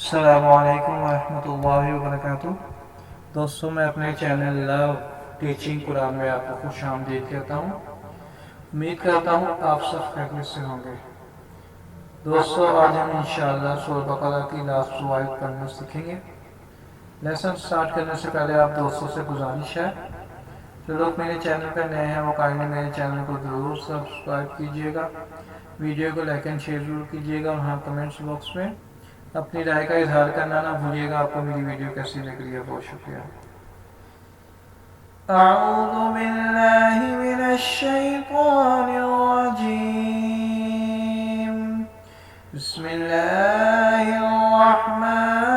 अस्सलामुअलैकुम वरहमतुल्लाहि वबरकातुह। दोस्तों, मैं अपने चैनल लव टीचिंग कुरान में आपको खुश आमदीद कहता हूँ। उम्मीद करता हूँ आप सब खैरियत से होंगे। दोस्तों, आज हम इंशाअल्लाह सूरह बकरा की लास्ट 2 आयत पढ़ना सीखेंगे। लेसन स्टार्ट करने से पहले आप दोस्तों से गुजारिश है, जो लोग मेरे चैनल पर नए हैं वो काइंडली मेरे चैनल को ज़रूर सब्सक्राइब कीजिएगा, वीडियो को लाइक एंड शेयर ज़रूर कीजिएगा और हाँ, कमेंट्स बॉक्स में अपनी राय का इजहार करना ना भूलिएगा। आपको मेरी वीडियो कैसी लग रही है, बहुत शुक्रिया। अऊज़ु बिल्लाहि मिनश शैतानिर रजीम। बिस्मिल्लाहिर रहमानिर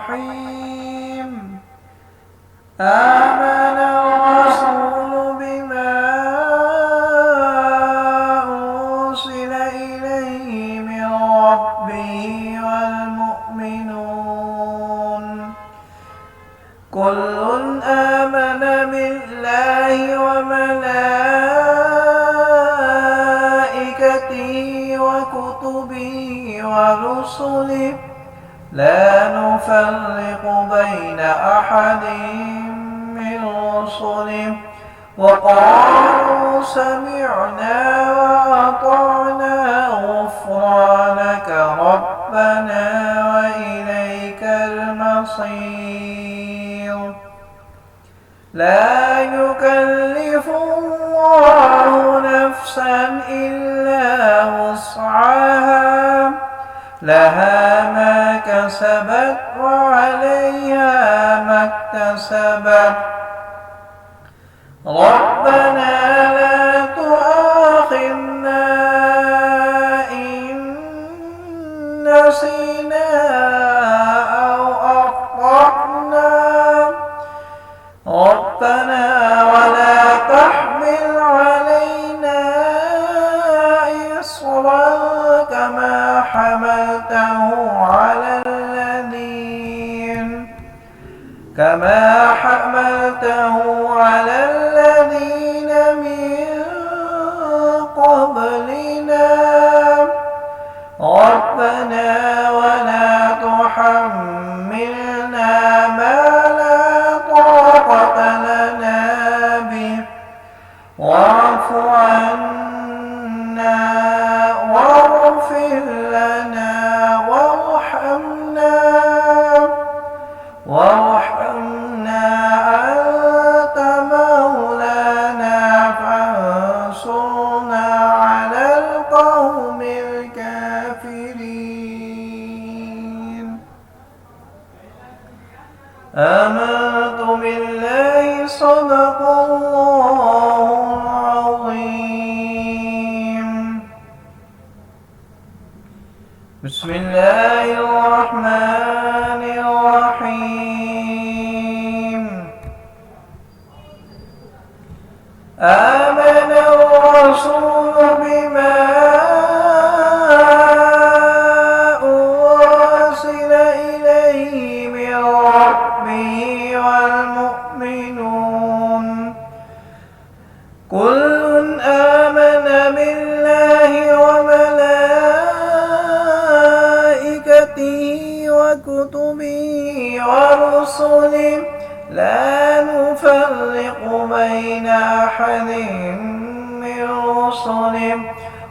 रहीम। आमन रसूलु बिमा उरसिला इलैहि मिन रब्बिहि वल मुमिनून कुल्लुन आमन बिल्लाहि व मलाइकतिहि व कुतुबिहि व रुसुलिहि ला नुफर्रिकु बैन अहदिन मिन रुसुलिहि व क़ालू समिअना व अतअना गुफ़्रानक रब्बना व इलैकल मसीर। ला युकल्लिफुल्लाहु नफ्सन इल्ला वुस्अहा लहा मा कसबत व अलैहा मा इक्तसबत। रब्बना ला तुआखिज़ना इन नसीना औ अख़्तअना। रब्बना वला तहमिल अलैना इस्रन कमा حملته على الذين من قبلنا. ربنا ولا تحملنا ما لا طاقة لنا به واعف عنا واغفر لنا وارحمنا أنت مولانا فانصرنا على القوم الكافرين. آمنت بالله صدق الله العظيم. بسم الله الرحمن الرحيم. آمن الرسول بما أرسل إليه من ربه والمؤمنون كل آمن بالله وملائكته وكتبه ورسله لا نفرق بين أحد من رسله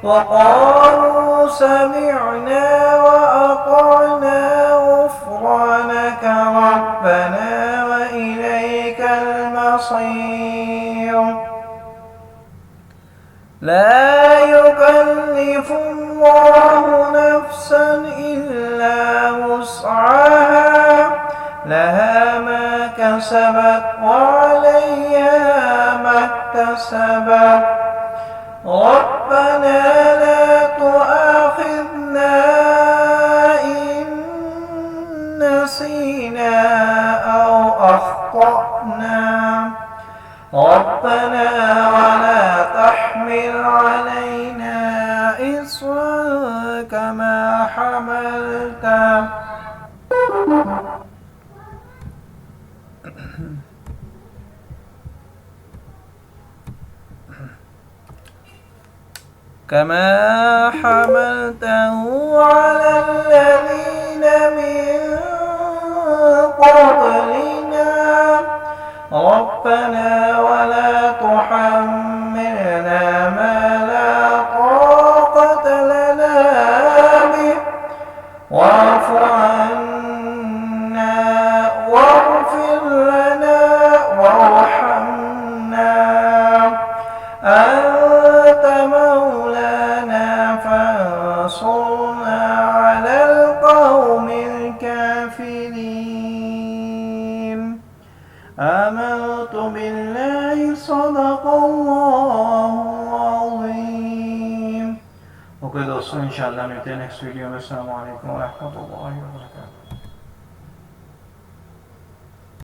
وقالوا سمعنا وأطعنا غفرانك ربنا وإليك المصير. لا يكلف الله نفسا إلا وسعها لها ما كسبت وعليها ما اكتسبت. ربنا لا تؤاخذنا إن نسينا أو أخطأنا. ربنا ولا تحمل علينا إصرا كما حملته كما حملته على الذين من قبلنا ربنا ولا تحملنا ما لا طاقة لنا به واعف عنا واغفر لنا وارحمنا أنت مولانا فانصرنا على القوم الكافرين آمنت بالله صدق الله العظيم. ओके दोस्तों इंशाल्लाह मिलते हैं नेक्स्ट वीडियो में। अस्सलाम वालेकुम व रहमतुल्लाहि व बरकातहू।